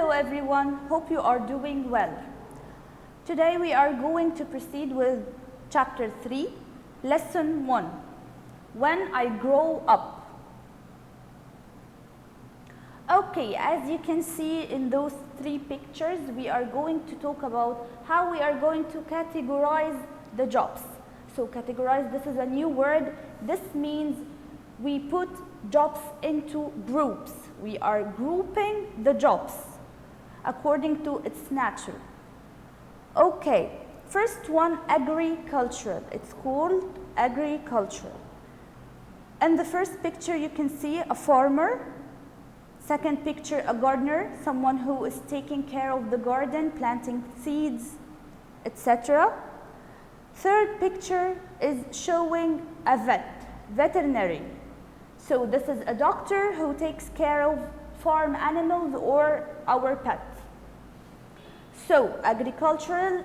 Hello everyone, hope you are doing well. Today we are going to proceed with Chapter 3, Lesson 1, When I Grow Up. Okay, as you can see in those three pictures, we are going to talk about how we are going to categorize the jobs. So categorize, this is a new word. This means we put jobs into groups. We are grouping the jobs according to its nature. Okay, first one, agricultural. It's called agricultural. In the first picture you can see a farmer. Second picture, a gardener, someone who is taking care of the garden, planting seeds, etc. Third picture is showing a veterinary. So this is a doctor who takes care of farm animals or our pets. So agricultural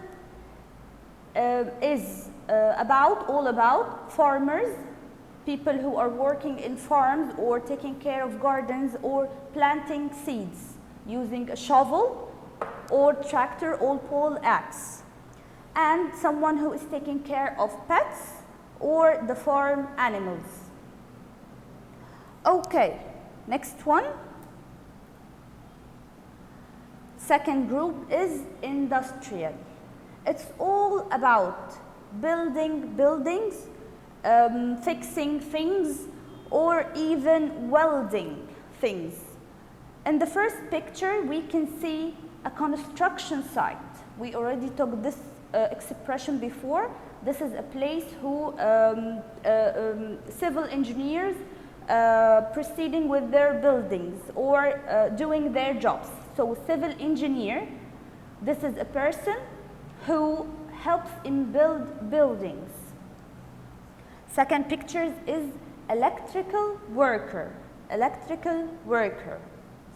is all about farmers, people who are working in farms or taking care of gardens or planting seeds using a shovel or tractor or pole axe. And someone who is taking care of pets or the farm animals. Okay, next one. Second group is industrial. It's all about building buildings, fixing things, or even welding things. In the first picture, we can see a construction site. We already took this expression before. This is a place who civil engineers proceeding with their buildings or doing their jobs. So civil engineer, this is a person who helps in buildings. Second picture is electrical worker. Electrical worker,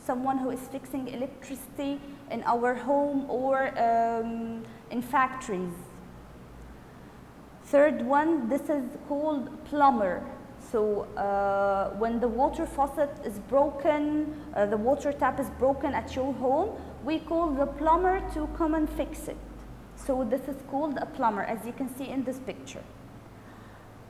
someone who is fixing electricity in our home or in factories. Third one, this is called plumber. So when the water faucet is broken, the water tap is broken at your home, we call the plumber to come and fix it. So this is called a plumber, as you can see in this picture.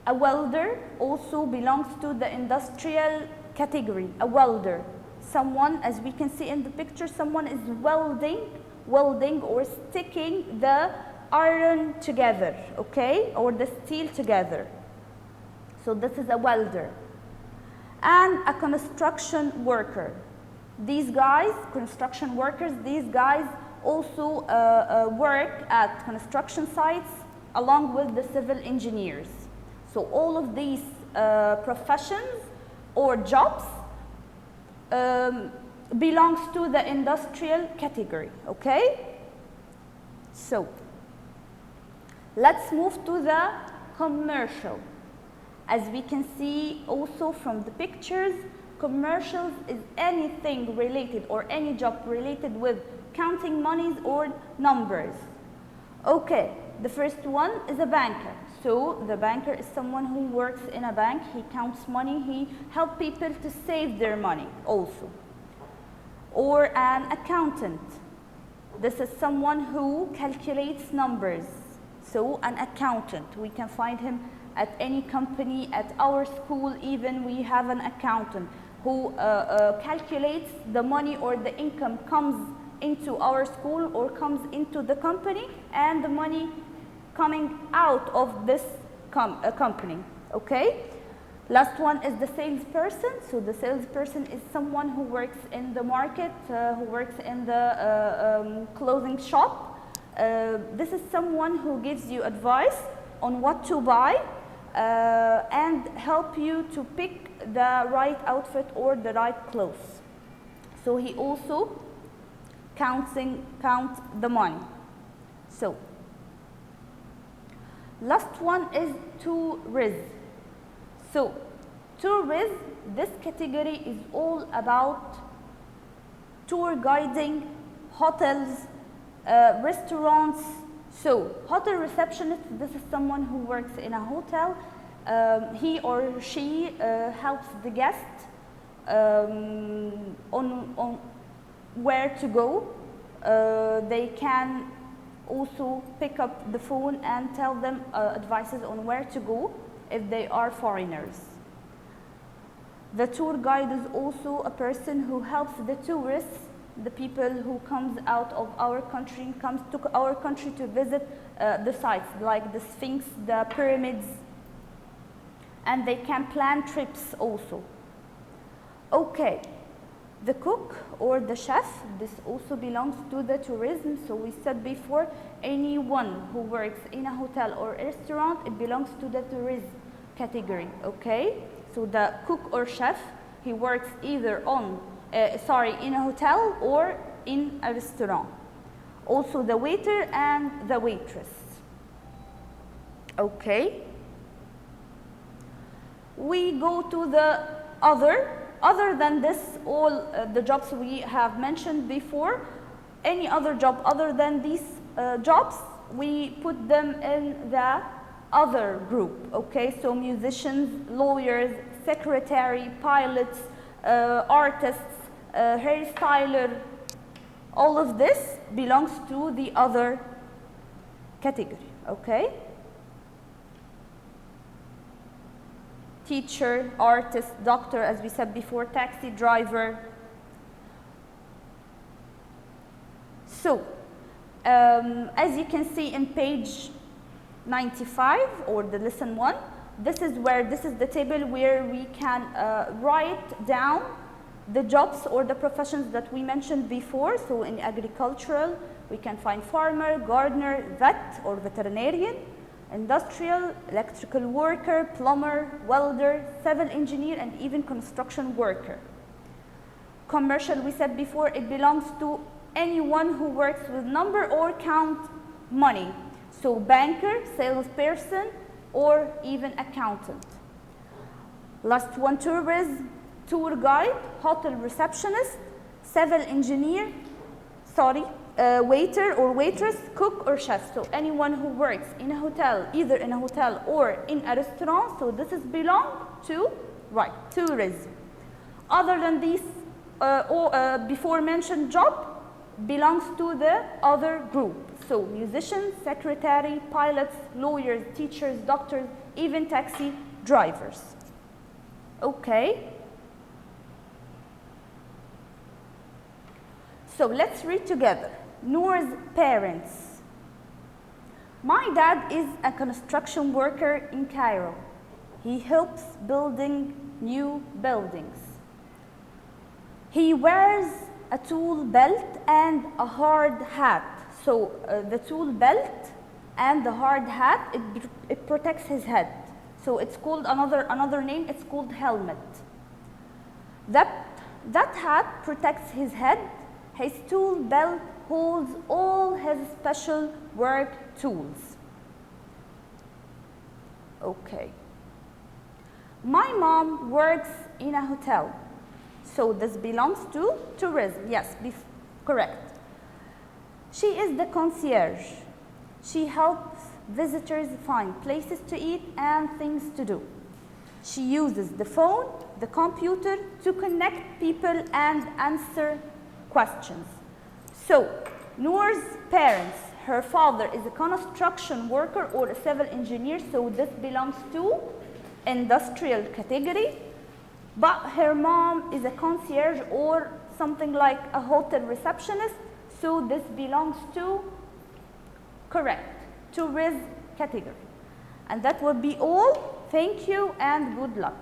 A welder also belongs to the industrial category. A welder, someone, as we can see in the picture, someone is welding or sticking the iron together, okay, or the steel together. So this is a welder. And a construction worker. These guys, construction workers, these guys also work at construction sites along with the civil engineers. So all of these professions or jobs belongs to the industrial category, okay? So let's move to the commercial. As we can see also from the pictures, commercials is anything related or any job related with counting monies or numbers. Okay, the first one is a banker. So the banker is someone who works in a bank. He counts money, he helps people to save their money also. Or an accountant. This is someone who calculates numbers. So an accountant, we can find him at any company, at our school even we have an accountant who calculates the money or the income comes into our school or comes into the company and the money coming out of this company, okay? Last one is the salesperson. So the salesperson is someone who works in the market, who works in the clothing shop. This is someone who gives you advice on what to buy and help you to pick the right outfit or the right clothes. So he also counts the money. So last one is tourism. So tourism, this category is all about tour guiding, hotels, restaurants. So hotel receptionist, this is someone who works in a hotel. He or she helps the guest where to go. They can also pick up the phone and tell them advices on where to go if they are foreigners. The tour guide is also a person who helps the tourists, the people who comes out of our country, comes to our country to visit the sites like the Sphinx, the pyramids, and they can plan trips also. Okay, the cook or the chef, this also belongs to the tourism. So we said before, anyone who works in a hotel or restaurant, it belongs to the tourism category, okay? So the cook or chef, he works either on, in a hotel or in a restaurant. Also the waiter and the waitress. Okay. We go to the other than this, all the jobs we have mentioned before, any other job other than these jobs, we put them in the other group, okay? So musicians, lawyers, secretary, pilots, artists, hairstyler, all of this belongs to the other category, okay? Teacher, artist, doctor, as we said before, taxi driver. So, as you can see in page 95 or the lesson 1, this is the table where we can write down the jobs or the professions that we mentioned before. So in agricultural, we can find farmer, gardener, vet or veterinarian, industrial, electrical worker, plumber, welder, civil engineer, and even construction worker. Commercial, we said before, it belongs to anyone who works with number or count money. So banker, salesperson, or even accountant. Last one, tourism, tour guide, hotel receptionist, civil engineer, waiter or waitress, cook or chef. So anyone who works in a hotel, either in a hotel or in a restaurant, so this is belong to, tourism. Other than these before mentioned job, belongs to the other group. So musicians, secretary, pilots, lawyers, teachers, doctors, even taxi drivers. Okay. So let's read together. Noor's parents. My dad is a construction worker in Cairo. He helps building new buildings. He wears a tool belt and a hard hat. So the tool belt and the hard hat, it protects his head. So it's called another name, it's called helmet. That hat protects his head. His tool belt holds all his special work tools. Okay. My mom works in a hotel. So this belongs to tourism. Yes, correct. She is the concierge. She helps visitors find places to eat and things to do. She uses the phone, the computer to connect people and answer questions. So, Noor's parents, her father is a construction worker or a civil engineer, so this belongs to industrial category. But her mom is a concierge or something like a hotel receptionist, so this belongs to, correct, tourism category. And that will be all. Thank you and good luck.